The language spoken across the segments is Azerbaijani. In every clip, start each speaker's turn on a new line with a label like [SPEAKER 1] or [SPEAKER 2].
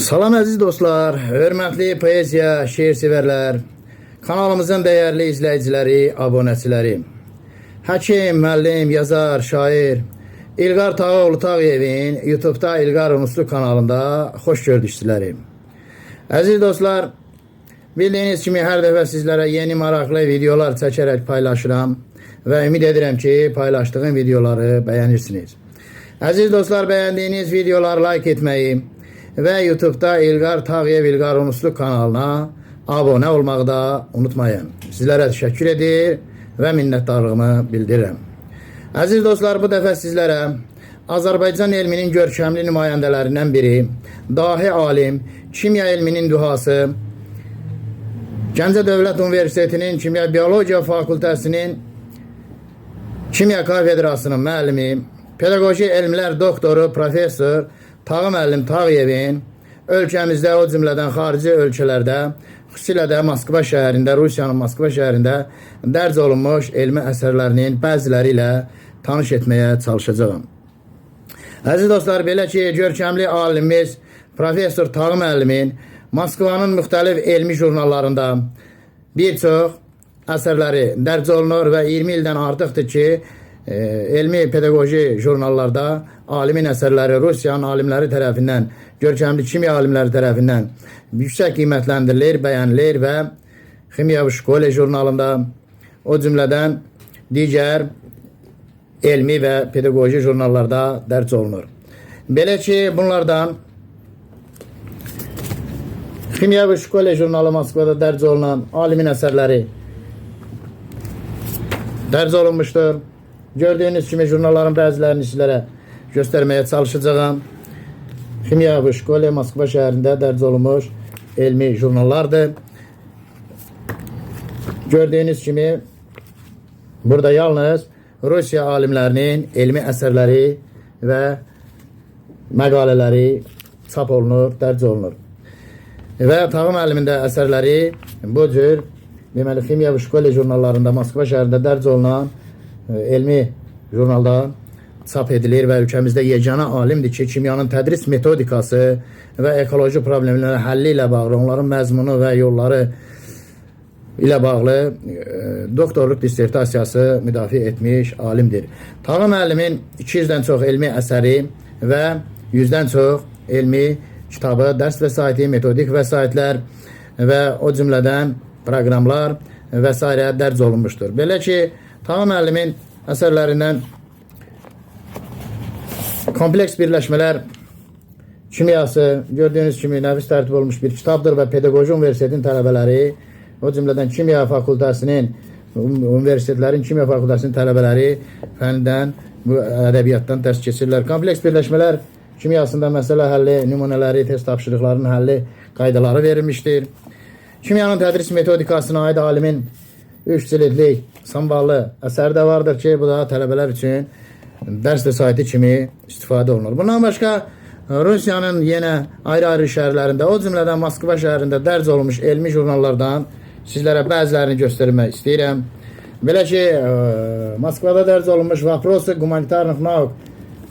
[SPEAKER 1] Salam əziz dostlar, hörmətli poeziya, şeir sevərlər, kanalımızın dəyərli izləyiciləri, abonəçiləri. Həkim, müəllim, yazar, şair İlqar Tağıoğlu Tağıyevin YouTube'da İlqar Unuslu kanalında xoş gördükçüləri. Əziz dostlar, bildiyiniz kimi hər dəfə sizlərə yeni maraqlı videolar çəkərək paylaşıram və ümid edirəm ki, paylaşdığım videoları bəyənirsiniz. Əziz dostlar, bəyəndiyiniz videoları like etməyi və YouTube'da İlqar Tağıyev İlqar Unuslu kanalına abunə olmağı da unutmayın. Sizlərə təşəkkür edir və minnətdarlığımı bildirirəm. Əziz dostlar, bu dəfə sizlərə Azərbaycan elminin görkəmli nümayəndələrindən biri, dahi alim, kimya elminin duhası, Gəncə Dövlət Universitetinin Kimya Biologiya Fakültəsinin Kimya Kafedrasının müəllimi, pedaqoji elmlər doktoru, professor Tağı müəllim Tağıyevin ölkəmizdə, o cümlədən xarici ölkələrdə, xüsusilə də Moskva şəhərində, Rusiyanın Moskva şəhərində dərc olunmuş elmi əsərlərinin bəziləri ilə tanış etməyə çalışacağım. Əziz dostlar, belə ki, görkəmli alimimiz professor Tağı müəllimin Moskvanın müxtəlif elmi jurnallarında bir çox əsərləri dərc olunur və 20 ildən artıqdır ki, elmi pedaqoji jurnallarda alimin əsərləri Rusiyanın alimləri tərəfindən, görkəmli kimya alimləri tərəfindən yüksək qiymətləndirilir, bəyənilir və Ximya və Şkole jurnalında, o cümlədən digər elmi və pedaqoji jurnallarda dərc olunur. Belə ki, bunlardan Ximya və Şkole jurnalı Moskvada dərc olunan alimin əsərləri dərc olunmuşdur. Gördüyünüz kimi jurnalların bəzilərini sizlərə göstərməyə çalışacağım. Ximya və Şkole Moskva şəhərində dərc olunmuş elmi jurnallardır. Gördüyünüz kimi burada yalnız Rusiya alimlərinin elmi əsərləri və məqalələri çap olunur, dərc olunur. Və Tağı müəllimin də əsərləri bu cür deməli Ximya və Şkole jurnallarında Moskva şəhərində dərc olunan elmi jurnalda çap edilir və ölkəmizdə yeganə alimdir ki, kimyanın tədris metodikası və ekoloji problemlərin həlli ilə bağlı, onların məzmunu və yolları ilə bağlı doktorluq dissertasiyası müdafiə etmiş alimdir. Tağı müəllimin 200-dən çox elmi əsəri və 100-dən çox elmi kitabı, dərs vəsaiti, metodik vəsaitlər və o cümlədən proqramlar və s. dərc olunmuşdur. Belə ki, Tağı müəllimin əsərlərindən kompleks birləşmələr kimyası, gördüyünüz kimi nəfis tərtib olmuş bir kitabdır və pedaqoji universitetin tələbələri, o cümlədən kimya fakültəsinin, universitetlərin kimya fakültəsinin tələbələri fəndən, bu ədəbiyyatdan dərs keçirlər. Kompleks birləşmələr kimyasında məsələ həlli, nümunələri, test tapşırıqlarının həlli qaydaları verilmişdir. Kimyanın tədris metodikasına aid alimin 3 cildlik samballı əsər də vardır ki, bu da tələbələr üçün dərs vəsaiti kimi istifadə olunur. Bundan başqa Rusiyanın yenə ayrı-ayrı şəhərlərində, o cümlədən Moskva şəhərində dərc olunmuş elmi jurnallardan sizlərə bəzilərini göstərmək istəyirəm. Belə ki, Moskvada dərc olunmuş Vaprosi Humanitarных Nauk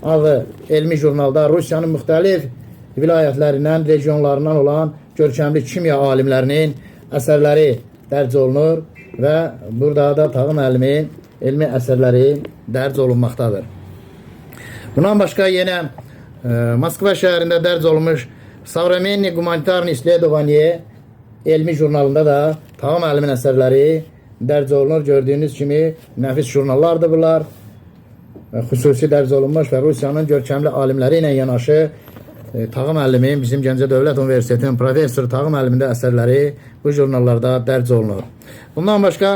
[SPEAKER 1] adlı elmi jurnalda Rusiyanın müxtəlif vilayətlərindən, regionlarından olan görkəmli kimya alimlərinin əsərləri dərc olunur və burada da Tağı müəllimin elmi əsərləri dərc olunmaqdadır. Bundan başqa yenə Moskva şəhərində dərc olunmuş Savremenniy Humanitarniy İsledovaniye elmi jurnalında da Tağı müəllimin əsərləri dərc olunur. Gördüyünüz kimi nəfis jurnallardır bunlar. Xüsusi dərc olunmuş və Rusiyanın görkəmli alimləri ilə yanaşı Tağı müəllimin, bizim Gəncə Dövlət Universitetinin professor Tağı müəllimin də əsərləri bu jurnallarda dərc olunur. Bundan başqa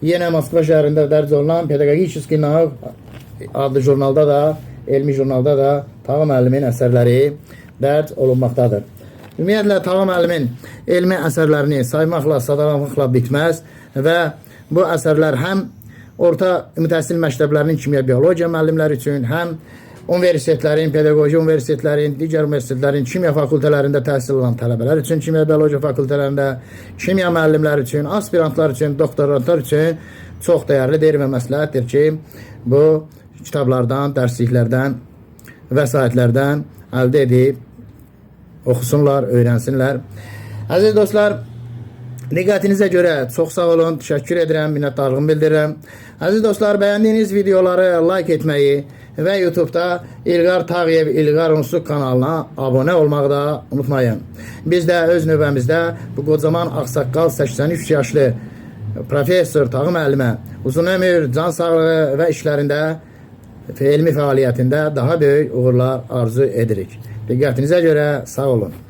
[SPEAKER 1] yenə Moskva şəhərində dərc olunan Pedaqogический Nauk adlı jurnalda da, elmi jurnalda da Tağı müəllimin əsərləri dərc olunmaqdadır. Ümumiyyətlə, Tağı müəllimin elmi əsərlərini saymaqla, sadalamakla bitməz və bu əsərlər həm orta mütəhsil məktəblərinin kimya biologiya müəllimləri üçün, həm universitetlərin, pedaqoji universitetlərin, digər universitetlərin kimya fakültələrində təhsil alan tələbələr üçün, kimya biologiya fakültələrində, kimya müəllimləri üçün, aspirantlar üçün, doktorantlar üçün çox dəyərlidir və məsləhətdir ki, bu kitablardan, dərsliklərdən, vəsaitlərdən əldə edib oxusunlar, öyrənsinlər. Əziz dostlar, diqqətinizə görə çox sağ olun, təşəkkür edirəm, minnətdarlığımı bildirirəm. Əziz dostlar, bəyəndiyiniz videoları like etməyi və YouTube'da İlqar Tağıyev İlqar Onsuz kanalına abunə olmağı da unutmayın. Biz də öz növbəmizdə bu qocaman ağsaqqal 83 yaşlı professor Tağı müəllimə uzun ömür, can sağlığı və işlərində, elmi fəaliyyətində daha böyük uğurlar arzu edirik. Diqqətinizə görə sağ olun.